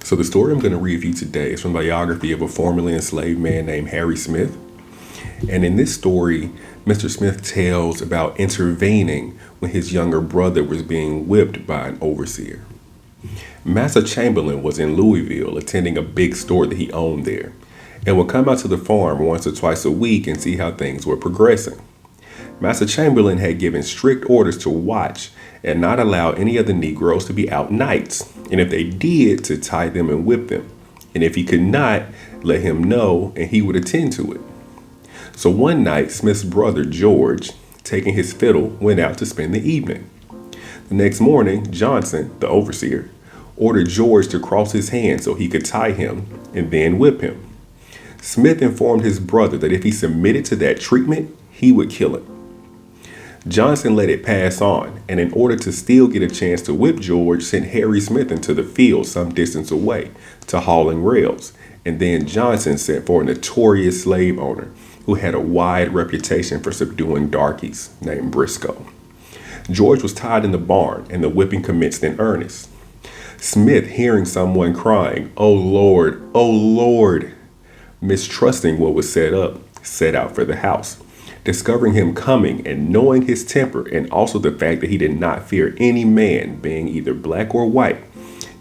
So the story I'm going to read for you today is from the biography of a formerly enslaved man named Harry Smith. And in this story, Mr. Smith tells about intervening when his younger brother was being whipped by an overseer. Master Chamberlain was in Louisville attending a big store that he owned there and would come out to the farm once or twice a week and see how things were progressing. Master Chamberlain had given strict orders to watch and not allow any of the Negroes to be out nights, and if they did, to tie them and whip them. And if he could not, let him know and he would attend to it. So one night, Smith's brother, George, taking his fiddle, went out to spend the evening. The next morning, Johnson, the overseer, ordered George to cross his hands so he could tie him and then whip him. Smith informed his brother that if he submitted to that treatment, he would kill him. Johnson let it pass on, and in order to still get a chance to whip George, sent Harry Smith into the field some distance away to hauling rails, and then Johnson sent for a notorious slave owner who had a wide reputation for subduing darkies named Briscoe. George was tied in the barn, and the whipping commenced in earnest. Smith, hearing someone crying, "Oh Lord, oh Lord," mistrusting what was set up, set out for the house. Discovering him coming and knowing his temper and also the fact that he did not fear any man, being either black or white,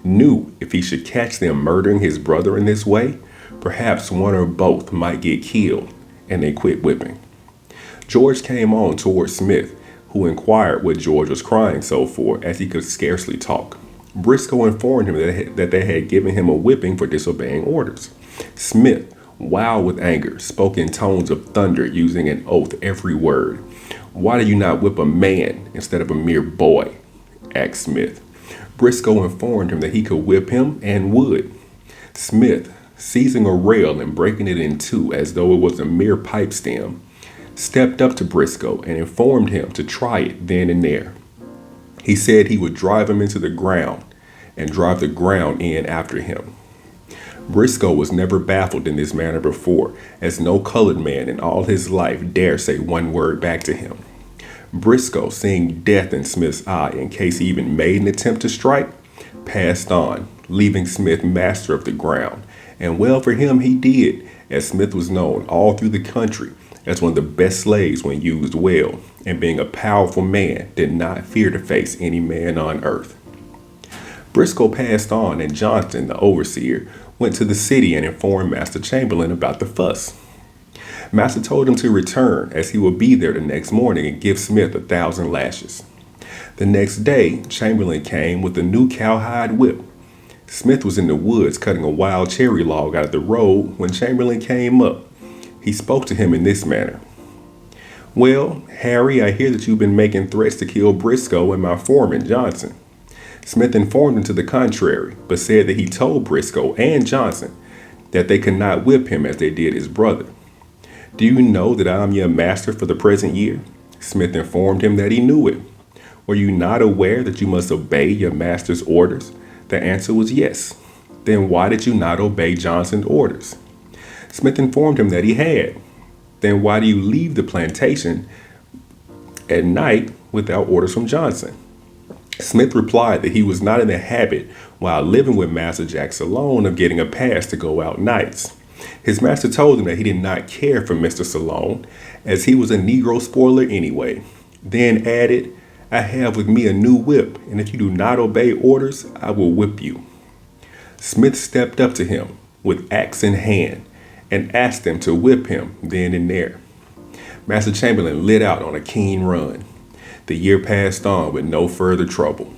knew if he should catch them murdering his brother in this way, perhaps one or both might get killed, and they quit whipping. George came on toward Smith, who inquired what George was crying so for, as he could scarcely talk. Briscoe informed him that they had given him a whipping for disobeying orders. Smith, wild with anger, spoke in tones of thunder, using an oath every word. "Why do you not whip a man instead of a mere boy?" asked Smith. Briscoe informed him that he could whip him and would. Smith, seizing a rail and breaking it in two as though it was a mere pipe stem, stepped up to Briscoe and informed him to try it then and there. He said he would drive him into the ground and drive the ground in after him. Briscoe was never baffled in this manner before, as no colored man in all his life dare say one word back to him. Briscoe, seeing death in Smith's eye in case he even made an attempt to strike, passed on, leaving Smith master of the ground. And well for him he did, as Smith was known all through the country as one of the best slaves when used well, and being a powerful man, did not fear to face any man on earth. Briscoe passed on, and Johnson, the overseer, went to the city and informed Master Chamberlain about the fuss. Master told him to return, as he would be there the next morning and give Smith 1,000 lashes. The next day, Chamberlain came with a new cowhide whip. Smith was in the woods cutting a wild cherry log out of the road when Chamberlain came up. He spoke to him in this manner. "Well, Harry, I hear that you've been making threats to kill Briscoe and my foreman, Johnson." Smith informed him to the contrary, but said that he told Briscoe and Johnson that they could not whip him as they did his brother. "Do you know that I am your master for the present year?" Smith informed him that he knew it. "Were you not aware that you must obey your master's orders?" The answer was yes. "Then why did you not obey Johnson's orders?" Smith informed him that he had. "Then why do you leave the plantation at night without orders from Johnson?" Smith replied that he was not in the habit, while living with Master Jack Salone, of getting a pass to go out nights. His master told him that he did not care for Mr. Salone, as he was a Negro spoiler anyway, then added, "I have with me a new whip, and if you do not obey orders, I will whip you." Smith stepped up to him with axe in hand and asked him to whip him then and there. Master Chamberlain lit out on a keen run. The year passed on with no further trouble.